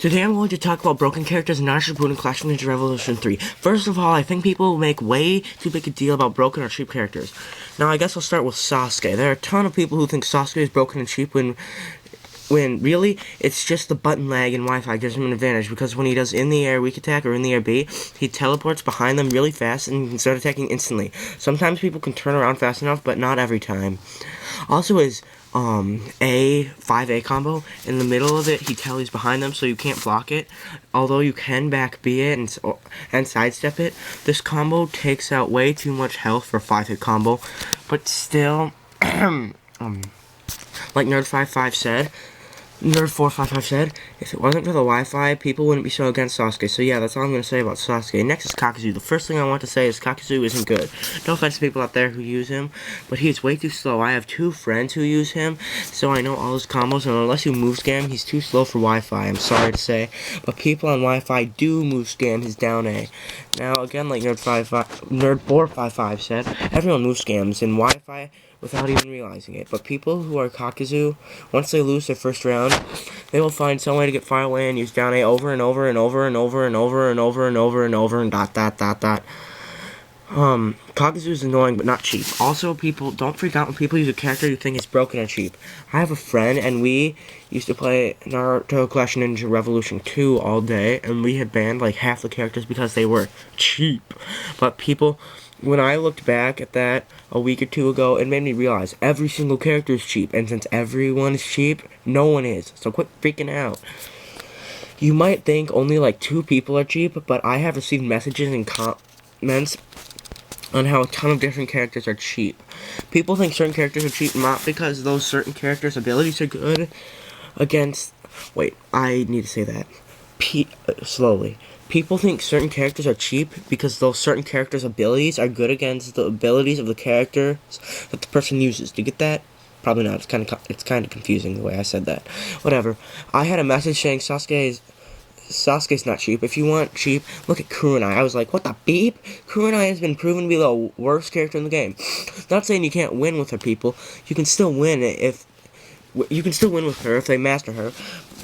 Today I'm going to talk about broken characters in Naruto Shippuden Clash of Ninja Revolution 3. First of all, I think people make way too big a deal about broken or cheap characters. Now, I guess I'll start with Sasuke. There are a ton of people who think Sasuke is broken and cheap when really, it's just the button lag and Wi-Fi gives him an advantage, because when he does in the air weak attack or in the air B, he teleports behind them really fast and can start attacking instantly. Sometimes people can turn around fast enough, but not every time. Also, his A5A combo, in the middle of it, he tellies behind them, so you can't block it. Although you can back B it and sidestep it, this combo takes out way too much health for a 5-hit combo. But still, like Nerd455 said, if it wasn't for the Wi-Fi, people wouldn't be so against Sasuke. So yeah, that's all I'm going to say about Sasuke. Next is Kakazu. The first thing I want to say is Kakazu isn't good. No offense to people out there who use him, but he is way too slow. I have 2 friends who use him, so I know all his combos, and unless you move scam, he's too slow for Wi-Fi, I'm sorry to say. But people on Wi-Fi do move scam his down A. Now, again, like Nerd455 said, everyone move scams in Wi-Fi without even realizing it. But people who are Kakazu, once they lose their first round, they will find some way to get far away and use down A over and over and over and over and over and over and over and over and dot. Kakazu is annoying but not cheap. Also, people, don't freak out when people use a character you think is broken or cheap. I have a friend, and we used to play Naruto Clash of Ninja Revolution 2 all day, and we had banned like half the characters because they were cheap. But people, when I looked back at that a week or 2 ago, it made me realize every single character is cheap, and since everyone is cheap, no one is. So quit freaking out. You might think only like 2 people are cheap, but I have received messages and comments on how a ton of different characters are cheap. People think certain characters are cheap not because those certain characters' abilities are good against... Wait, I need to say that. Slowly. People think certain characters are cheap because those certain characters' abilities are good against the abilities of the characters that the person uses. Do you get that? Probably not. It's kind of confusing the way I said that. Whatever. I had a message saying Sasuke's not cheap. If you want cheap, look at Kurenai. I was like, what the beep? Kurenai has been proven to be the worst character in the game. Not saying you can't win with her, people. You can still win with her if they master her,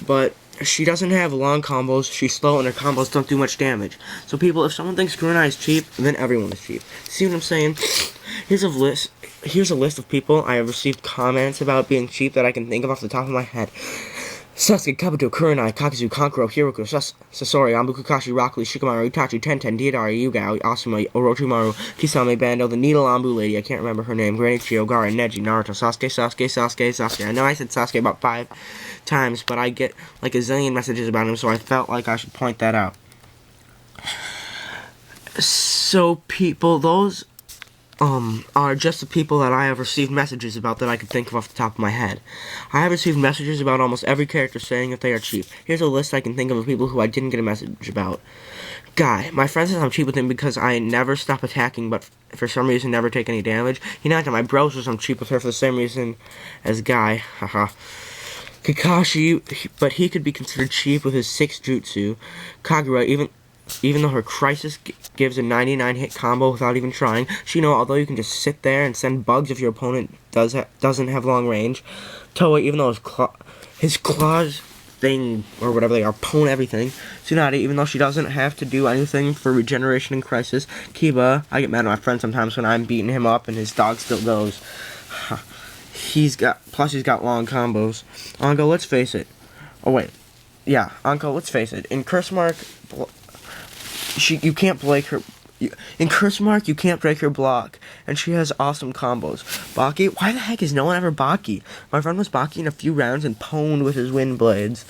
but she doesn't have long combos, she's slow, and her combos don't do much damage. So people, if someone thinks Kurenai is cheap, then everyone is cheap. See what I'm saying? Here's a list of people I have received comments about being cheap that I can think of off the top of my head. Sasuke, Kabuto, Kurenai, Kakazu, Kankuro, Hiroko, Sasori, Anbu, Kakashi, Rock Lee, Shikamaru, Itachi, Tenten, Deidara, Yugao, Asuma, Orochimaru, Kisame, Bando, the Needle Anbu lady, I can't remember her name, Granny, Chiogara, Neji, Naruto, Sasuke. I know I said Sasuke about 5 times, but I get like a zillion messages about him, so I felt like I should point that out. So people, those are just the people that I have received messages about that I can think of off the top of my head. I have received messages about almost every character saying that they are cheap. Here's a list I can think of people who I didn't get a message about. Guy. My friend says I'm cheap with him because I never stop attacking, but for some reason never take any damage. My bro says I'm cheap with her for the same reason as Guy. Haha. Kakashi, but he could be considered cheap with his 6 jutsu. Kagura, even though her Crisis gives a 99 hit combo without even trying. Shino, although you can just sit there and send bugs if your opponent doesn't have long range. Toa, even though his claws thing, or whatever they are, pwn everything. Tsunade, even though she doesn't have to do anything for regeneration and Crisis. Kiba, I get mad at my friend sometimes when I'm beating him up and his dog still goes. He's got long combos. Anko, let's face it. Oh wait. Yeah, Anko, let's face it. In Curse Mark, you can't break her. In Curse Mark, you can't break her block, and she has awesome combos. Baki, why the heck is no one ever Baki? My friend was Baki in a few rounds and pwned with his wind blades.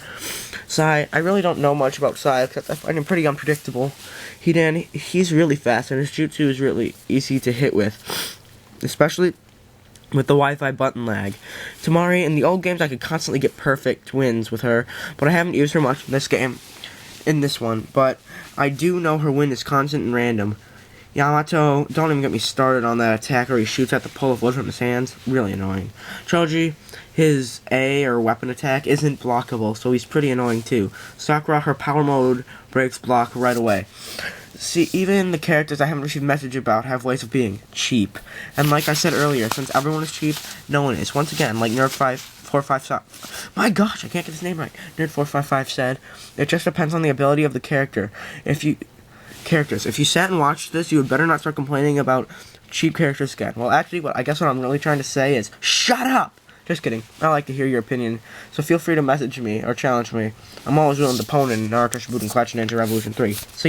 Sai, I really don't know much about Sai because I find him pretty unpredictable. He's really fast, and his jutsu is really easy to hit with, especially with the Wi-Fi button lag. Tamari, in the old games, I could constantly get perfect wins with her, but I haven't used her much in this game. In this one, but I do know her win is constant and random. Yamato, don't even get me started on that attack where he shoots at the pull of wood from his hands. Really annoying. Choji, his A or weapon attack isn't blockable, so he's pretty annoying too. Sakura, her power mode breaks block right away. See, even the characters I haven't received message about have ways of being cheap. And like I said earlier, since everyone is cheap, no one is. Once again, like Nerd455, my gosh, I can't get his name right. Nerd455 said, it just depends on the ability of the character. If you sat and watched this, you would better not start complaining about cheap characters again. Well, actually, I guess what I'm really trying to say is, shut up! Just kidding. I like to hear your opinion, so feel free to message me or challenge me. I'm always willing to pwn in Naruto Shippuden Clash Ninja Revolution 3. See ya.